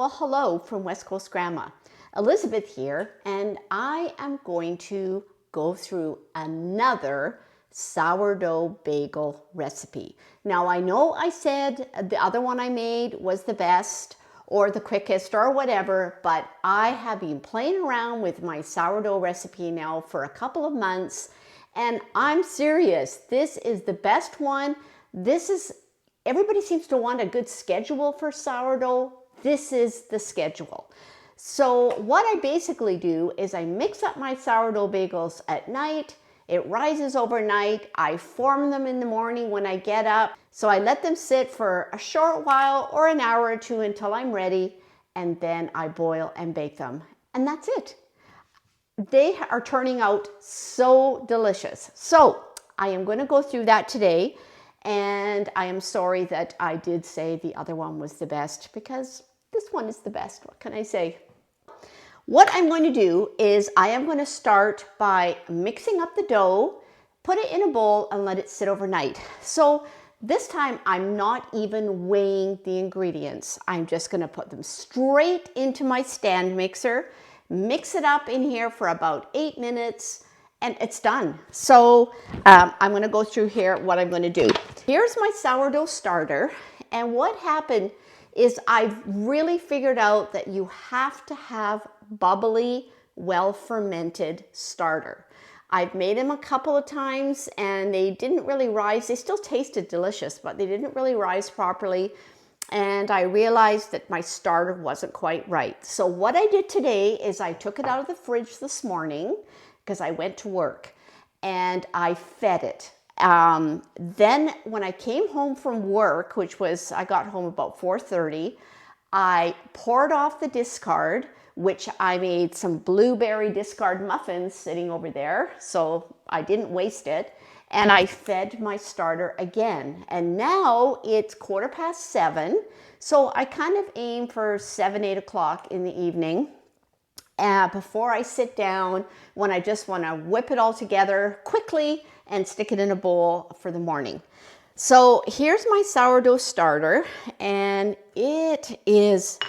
Well, hello from West Coast Grandma. Elizabeth here, and I am going to go through another sourdough bagel recipe. Now, I know I said the other one I made was the best or the quickest or whatever, but I have been playing around with my sourdough recipe now for a couple of months, and I'm serious. This is the best one. Everybody seems to want a good schedule for sourdough. This is the schedule. So what I basically do is I mix up my sourdough bagels at night. It rises overnight. I form them in the morning when I get up. So I let them sit for a short while or an hour or two until I'm ready. And then I boil and bake them. And that's it. They are turning out so delicious. So I am going to go through that today. And I am sorry that I did say the other one was the best, because this one is the best. What can I say? What I'm going to do is I am going to start by mixing up the dough, put it in a bowl and let it sit overnight. So this time I'm not even weighing the ingredients. I'm just going to put them straight into my stand mixer, mix it up in here for about 8 minutes, and it's done. So I'm going to go through here what I'm going to do. Here's my sourdough starter. And what happened is I've really figured out that you have to have bubbly, well-fermented starter. I've made them a couple of times and they didn't really rise. They still tasted delicious, but they didn't really rise properly. And I realized that my starter wasn't quite right. So what I did today is I took it out of the fridge this morning because I went to work and I fed it. Then when I came home from work, I got home about 4:30, I poured off the discard, which I made some blueberry discard muffins sitting over there, so I didn't waste it. And I fed my starter again. And now it's 7:15, so I kind of aim for 7, 8 o'clock in the evening. Before I sit down, when I just want to whip it all together quickly and stick it in a bowl for the morning. So here's my sourdough starter, and it's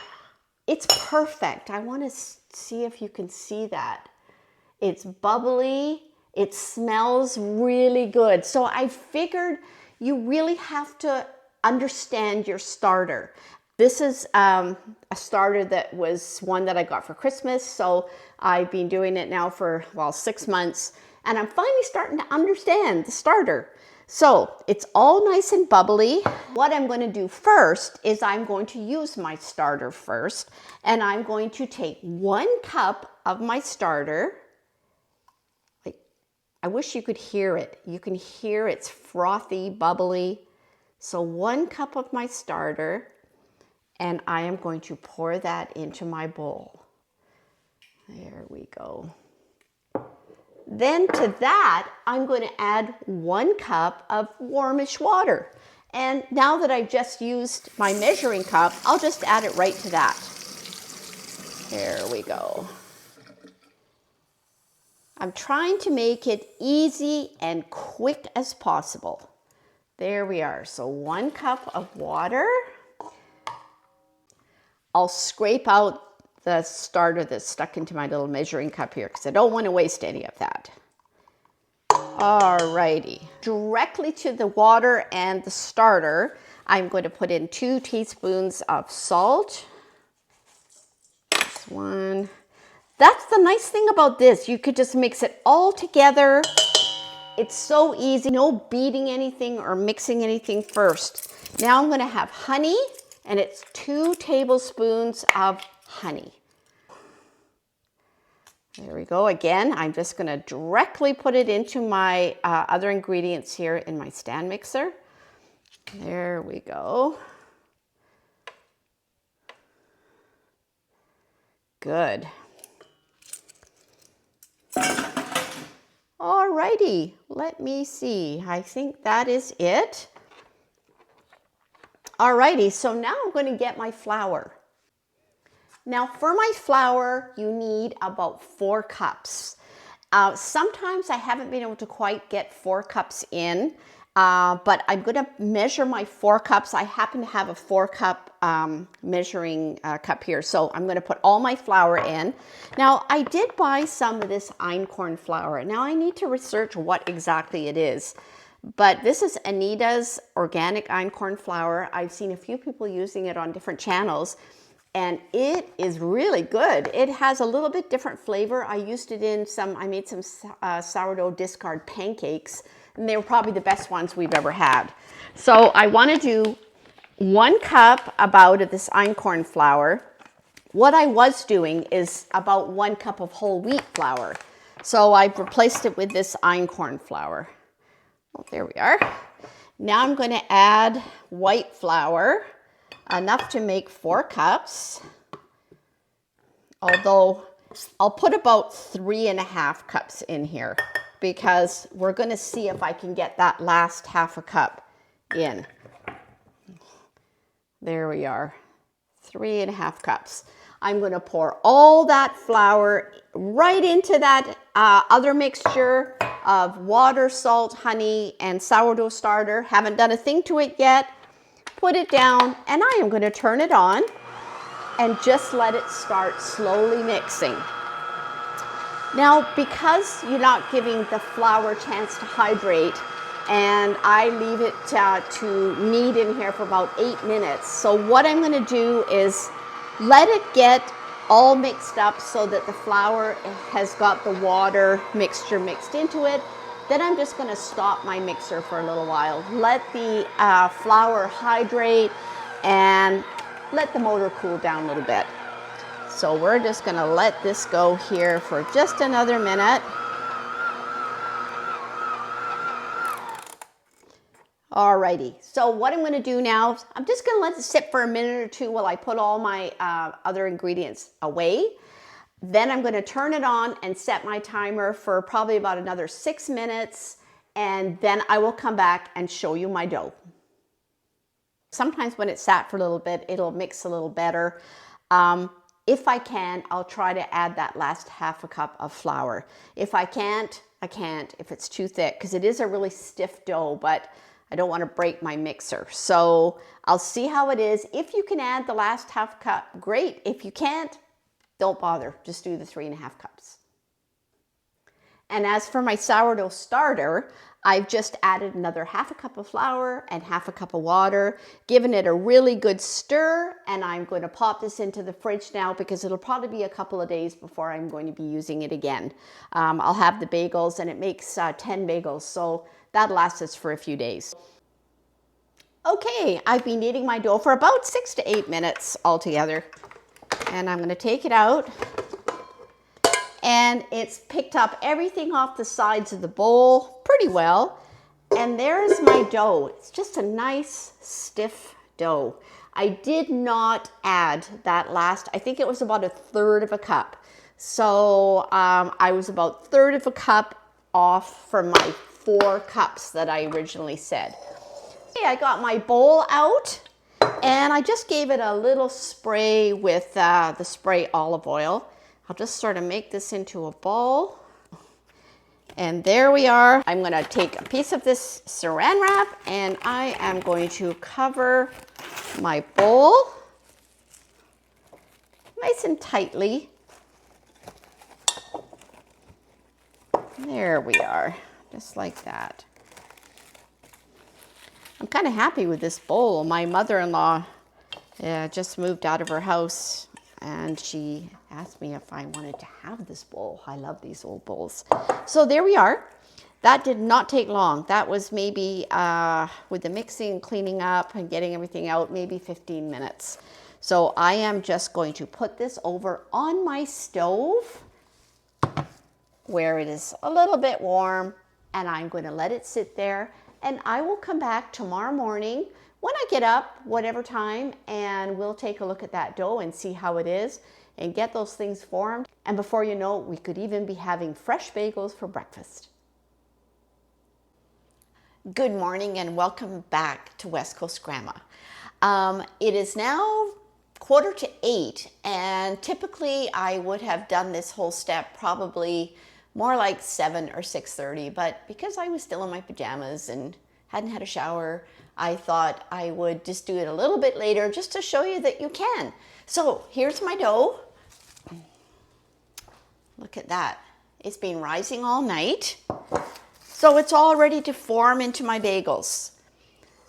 perfect. I want to see if you can see that. It's bubbly. It smells really good. So I figured you really have to understand your starter. This is a starter that was one that I got for Christmas. So I've been doing it now for, 6 months. And I'm finally starting to understand the starter. So it's all nice and bubbly. What I'm going to do first is I'm going to use my starter first. And I'm going to take 1 cup of my starter. I wish you could hear it. You can hear it's frothy, bubbly. So 1 cup of my starter. And I am going to pour that into my bowl. There we go. Then to that, I'm going to add 1 cup of warmish water. And now that I've just used my measuring cup, I'll just add it right to that. There we go. I'm trying to make it easy and quick as possible. There we are. So 1 cup of water. I'll scrape out the starter that's stuck into my little measuring cup here because I don't want to waste any of that. Alrighty. Directly to the water and the starter, I'm going to put in 2 teaspoons of salt. This one. That's the nice thing about this. You could just mix it all together. It's so easy. No beating anything or mixing anything first. Now I'm going to have honey. And it's 2 tablespoons of honey. There we go. Again, I'm just going to directly put it into my other ingredients here in my stand mixer. There we go. Good. Alrighty, let me see. I think that is it. Alrighty, so now I'm going to get my flour. Now for my flour, you need about 4 cups. Sometimes I haven't been able to quite get 4 cups in. But I'm going to measure my 4 cups. I happen to have a 4-cup measuring cup here. So I'm going to put all my flour in. Now, I did buy some of this Einkorn flour. Now, I need to research what exactly it is. But this is Anita's organic Einkorn flour. I've seen a few people using it on different channels, and it is really good. It has a little bit different flavor. I used it in I made some sourdough discard pancakes, and they were probably the best ones we've ever had. So I want to do 1 cup about of this Einkorn flour. What I was doing is about 1 cup of whole wheat flour. So I've replaced it with this Einkorn flour. Oh, there we are. Now I'm going to add white flour, enough to make 4 cups. Although I'll put about 3.5 cups in here because we're going to see if I can get that last 1/2 cup in. There we are, 3.5 cups. I'm going to pour all that flour right into that other mixture of water, salt, honey, and sourdough starter. Haven't done a thing to it yet. Put it down, and I am going to turn it on and just let it start slowly mixing. Now, because you're not giving the flour a chance to hydrate, and I leave it to knead in here for about 8 minutes. So what I'm going to do is let it get all mixed up so that the flour has got the water mixture mixed into it. Then I'm just going to stop my mixer for a little while. Let the flour hydrate and let the motor cool down a little bit. So we're just going to let this go here for just another minute. Alrighty, so what I'm going to do now, I'm just going to let it sit for a minute or 2 while I put all my other ingredients away. Then I'm going to turn it on and set my timer for probably about another 6 minutes, and then I will come back and show you my dough. Sometimes when it's sat for a little bit, it'll mix a little better. If I can, I'll try to add that last 1/2 cup of flour. If I can't, I can't if it's too thick, because it is a really stiff dough, but I don't want to break my mixer. So I'll see how it is. If you can add the last 1/2 cup, great. If you can't, don't bother. Just do the 3.5 cups. And as for my sourdough starter, I've just added another 1/2 cup of flour and 1/2 cup of water, given it a really good stir, and I'm going to pop this into the fridge now because it'll probably be a couple of days before I'm going to be using it again. I'll have the bagels, and it makes 10 bagels, so that'll last us for a few days. Okay, I've been kneading my dough for about 6 to 8 minutes altogether, and I'm going to take it out. And it's picked up everything off the sides of the bowl pretty well. And there's my dough. It's just a nice stiff dough. I did not add that last, I think it was about 1/3 cup. So I was about 1/3 cup off from my 4 cups that I originally said. Okay, I got my bowl out, and I just gave it a little spray with the spray olive oil. I'll just sort of make this into a ball. And there we are. I'm going to take a piece of this saran wrap, and I am going to cover my bowl nice and tightly. There we are, just like that. I'm kind of happy with this bowl. My mother-in-law just moved out of her house, and she asked me if I wanted to have this bowl. I love these old bowls. So there we are. That did not take long. That was maybe, with the mixing, cleaning up, and getting everything out, maybe 15 minutes. So I am just going to put this over on my stove where it is a little bit warm, and I'm going to let it sit there, and I will come back tomorrow morning when I get up, whatever time, and we'll take a look at that dough and see how it is and get those things formed. And before you know it, we could even be having fresh bagels for breakfast. Good morning and welcome back to West Coast Grandma. It is now 7:45, and typically I would have done this whole step probably more like 7 or 6:30, but because I was still in my pajamas and hadn't had a shower. I thought I would just do it a little bit later just to show you that you can. So here's my dough. Look at that. It's been rising all night. So it's all ready to form into my bagels.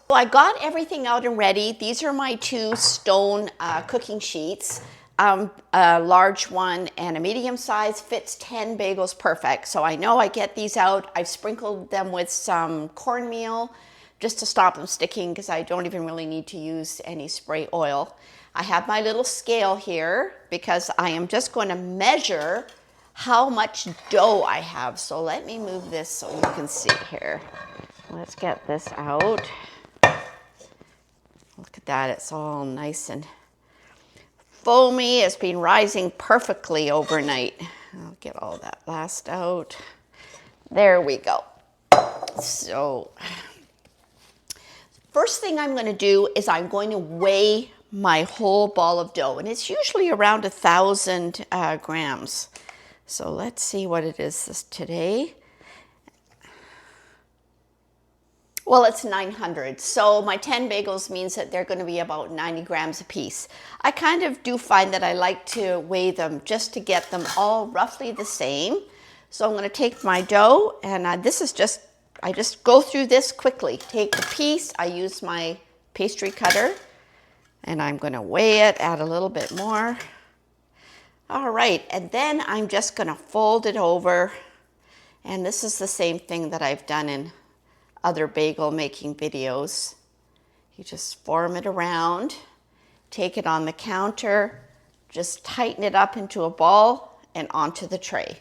So I got everything out and ready. These are my two stone cooking sheets. A large one and a medium size fits 10 bagels perfect. So I know I get these out. I've sprinkled them with some cornmeal just to stop them sticking because I don't even really need to use any spray oil. I have my little scale here because I am just going to measure how much dough I have. So let me move this so you can see here. Let's get this out. Look at that, it's all nice and foamy. It's been rising perfectly overnight. I'll get all that last out. There we go. So first thing I'm going to do is I'm going to weigh my whole ball of dough, and it's usually around 1,000 grams. So let's see what it is today. Well, it's 900. So my 10 bagels means that they're going to be about 90 grams a piece. I kind of do find that I like to weigh them just to get them all roughly the same. So I'm going to take my dough, and I just go through this quickly. Take the piece, I use my pastry cutter, and I'm going to weigh it, add a little bit more. All right, and then I'm just going to fold it over, and this is the same thing that I've done in other bagel making videos. You just form it around, take it on the counter, just tighten it up into a ball and onto the tray.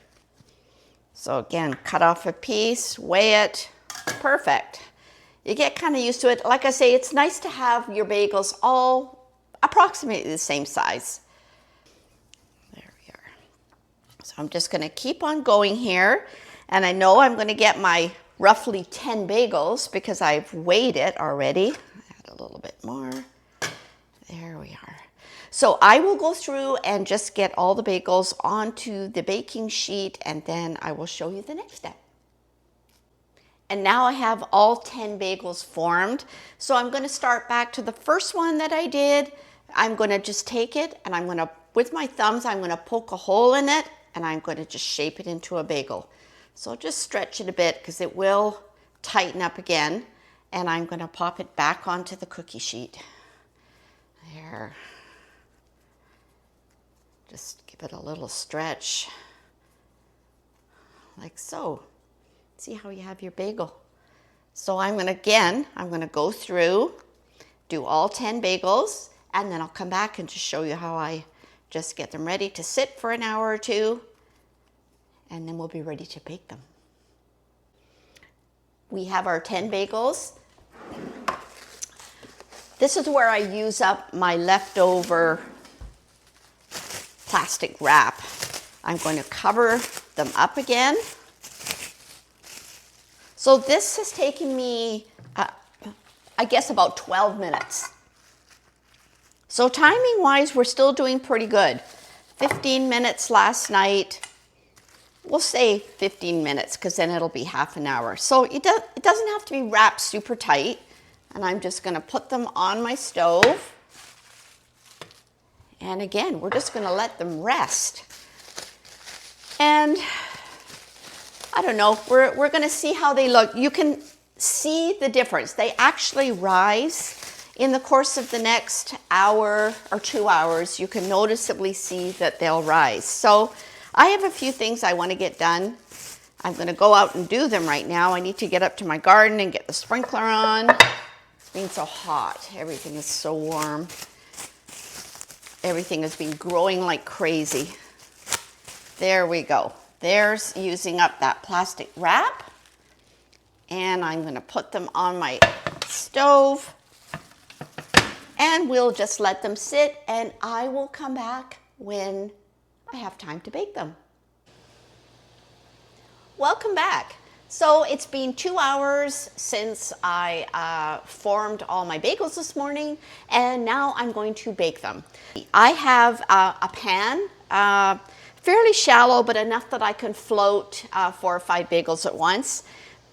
So again, cut off a piece, weigh it, perfect. You get kind of used to it. Like I say, it's nice to have your bagels all approximately the same size. There we are. So I'm just going to keep on going here, and I know I'm going to get my roughly 10 bagels because I've weighed it already. Add a little bit more. There we are. So I will go through and just get all the bagels onto the baking sheet, and then I will show you the next step. And now I have all 10 bagels formed. So I'm going to start back to the first one that I did. I'm going to just take it, and I'm going to, with my thumbs, I'm going to poke a hole in it, and I'm going to just shape it into a bagel. So just stretch it a bit because it will tighten up again, and I'm going to pop it back onto the cookie sheet. There. Just give it a little stretch, like so. See how you have your bagel. So I'm going to go through, do all 10 bagels, and then I'll come back and just show you how I just get them ready to sit for an hour or two, and then we'll be ready to bake them. We have our 10 bagels. This is where I use up my leftover plastic wrap. I'm going to cover them up again. So this has taken me, I guess, about 12 minutes. So timing-wise, we're still doing pretty good. 15 minutes last night. We'll say 15 minutes because then it'll be half an hour. So it doesn't have to be wrapped super tight. And I'm just going to put them on my stove. And again, we're just going to let them rest. And I don't know, we're going to see how they look. You can see the difference. They actually rise in the course of the next hour or 2 hours. You can noticeably see that they'll rise. So I have a few things I want to get done. I'm going to go out and do them right now. I need to get up to my garden and get the sprinkler on. It's been so hot. Everything is so warm. Everything has been growing like crazy. There we go. There's using up that plastic wrap. And I'm going to put them on my stove. And we'll just let them sit, and I will come back when I have time to bake them. Welcome back. So it's been 2 hours since I formed all my bagels this morning, and now I'm going to bake them. I have a pan, fairly shallow, but enough that I can float 4 or 5 bagels at once.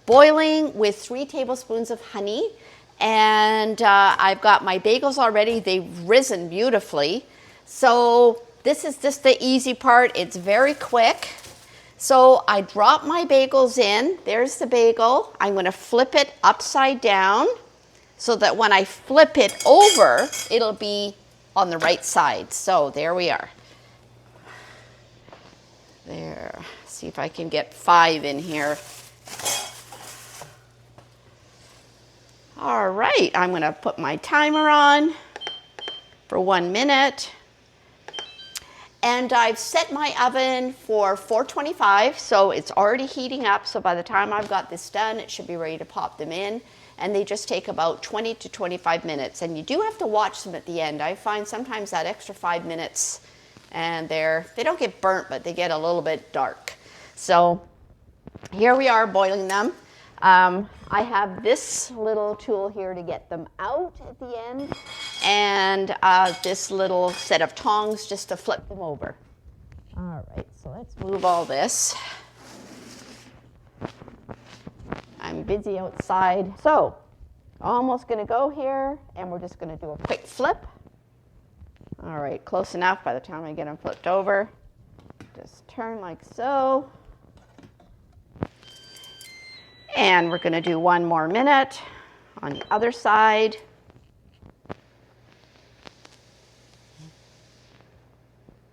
boiling with 3 tablespoons of honey. And I've got my bagels already. They've risen beautifully. So this is just the easy part. It's very quick. So I drop my bagels in. There's the bagel. I'm going to flip it upside down so that when I flip it over, it'll be on the right side. So there we are. There. See if I can get 5 in here. All right, I'm going to put my timer on for 1 minute. And I've set my oven for 425, so it's already heating up. So by the time I've got this done, it should be ready to pop them in. And they just take about 20 to 25 minutes. And you do have to watch them at the end. I find sometimes that extra 5 minutes, and they don't get burnt, but they get a little bit dark. So here we are boiling them. I have this little tool here to get them out at the end, and this little set of tongs just to flip them over. All right, so let's move all this. I'm busy outside. So almost going to go here, and we're just going to do a quick flip. All right, close enough by the time I get them flipped over. Just turn like so. And we're going to do 1 more minute on the other side.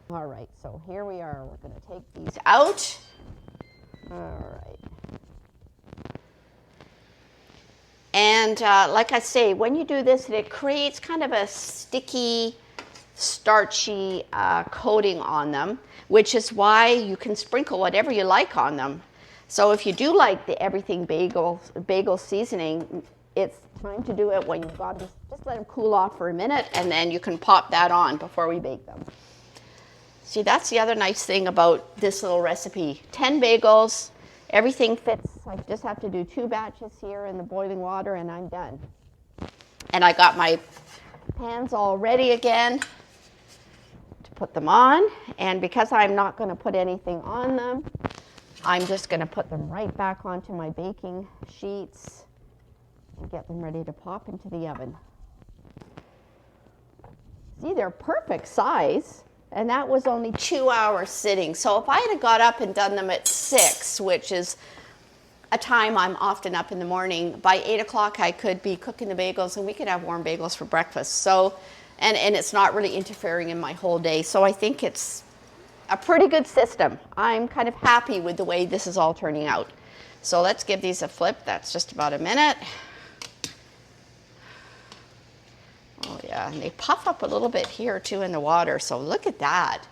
All right, so here we are. We're going to take these out. All right. And like I say, when you do this, it creates kind of a sticky, starchy coating on them, which is why you can sprinkle whatever you like on them. So if you do like the everything bagel seasoning, it's time to do it when you've got just let them cool off for a minute, and then you can pop that on before we bake them. See, that's the other nice thing about this little recipe. 10 bagels, everything fits. I just have to do 2 batches here in the boiling water, and I'm done. And I got my pans all ready again to put them on. And because I'm not going to put anything on them, I'm just going to put them right back onto my baking sheets and get them ready to pop into the oven. See, they're perfect size, and that was only 2 hours sitting. So if I had got up and done them at 6, which is a time I'm often up in the morning, by 8 o'clock I could be cooking the bagels, and we could have warm bagels for breakfast. So, and it's not really interfering in my whole day. So I think it's a pretty good system. I'm kind of happy with the way this is all turning out. So let's give these a flip. That's just about a minute. Oh yeah, and they puff up a little bit here too in the water. So look at that.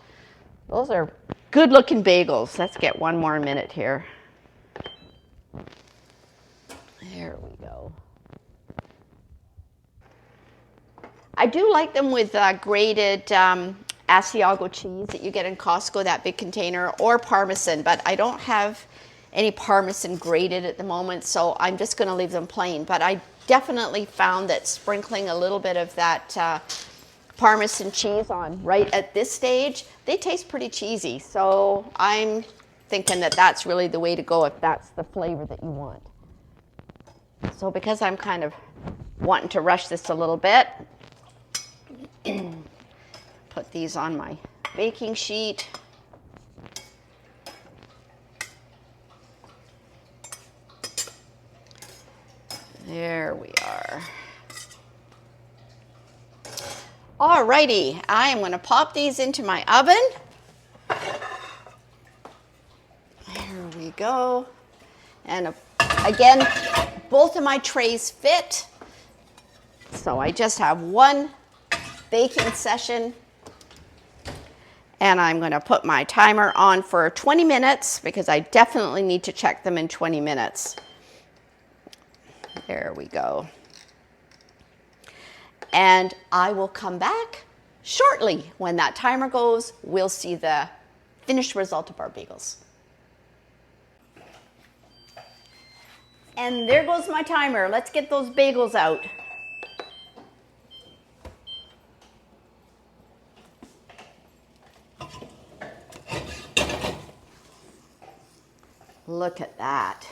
Those are good looking bagels. Let's get 1 more minute here. There we go. I do like them with grated Asiago cheese that you get in Costco, that big container, or Parmesan, but I don't have any Parmesan grated at the moment, so I'm just going to leave them plain. But I definitely found that sprinkling a little bit of that Parmesan cheese on right at this stage, they taste pretty cheesy. So I'm thinking that that's really the way to go if that's the flavor that you want. So because I'm kind of wanting to rush this a little bit, put these on my baking sheet. There we are. Alrighty, I am going to pop these into my oven. There we go. And again, both of my trays fit. So I just have 1 baking session. And I'm going to put my timer on for 20 minutes because I definitely need to check them in 20 minutes. There we go. And I will come back shortly. When that timer goes, we'll see the finished result of our bagels. And there goes my timer. Let's get those bagels out. Look at that.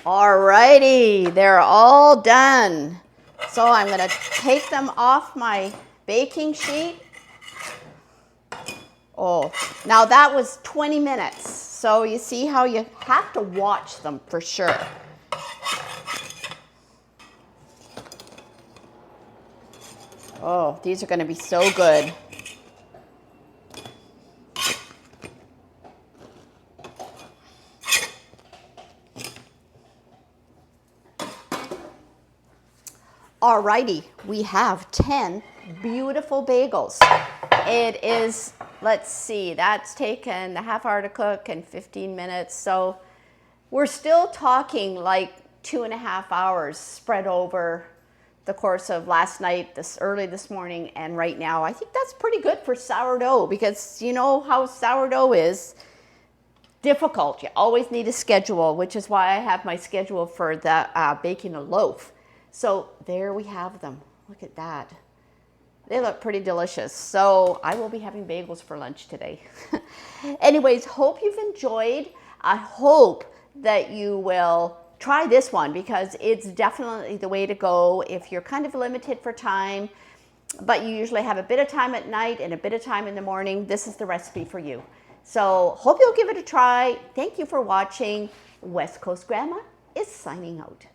Alrighty, they're all done. So I'm going to take them off my baking sheet. Oh, now that was 20 minutes. So you see how you have to watch them for sure. Oh, these are going to be so good. Alrighty, we have 10 beautiful bagels. It is, let's see, that's taken a half hour to cook and 15 minutes. So we're still talking like 2.5 hours spread over the course of last night, early this morning, and right now. I think that's pretty good for sourdough, because you know how sourdough is difficult. You always need a schedule, which is why I have my schedule for the baking a loaf. So there we have them. Look at that. They look pretty delicious. So I will be having bagels for lunch today. Anyways, hope you've enjoyed. I hope that you will try this one, because it's definitely the way to go if you're kind of limited for time, but you usually have a bit of time at night and a bit of time in the morning. This is the recipe for you. So hope you'll give it a try. Thank you for watching. West Coast Grandma is signing out.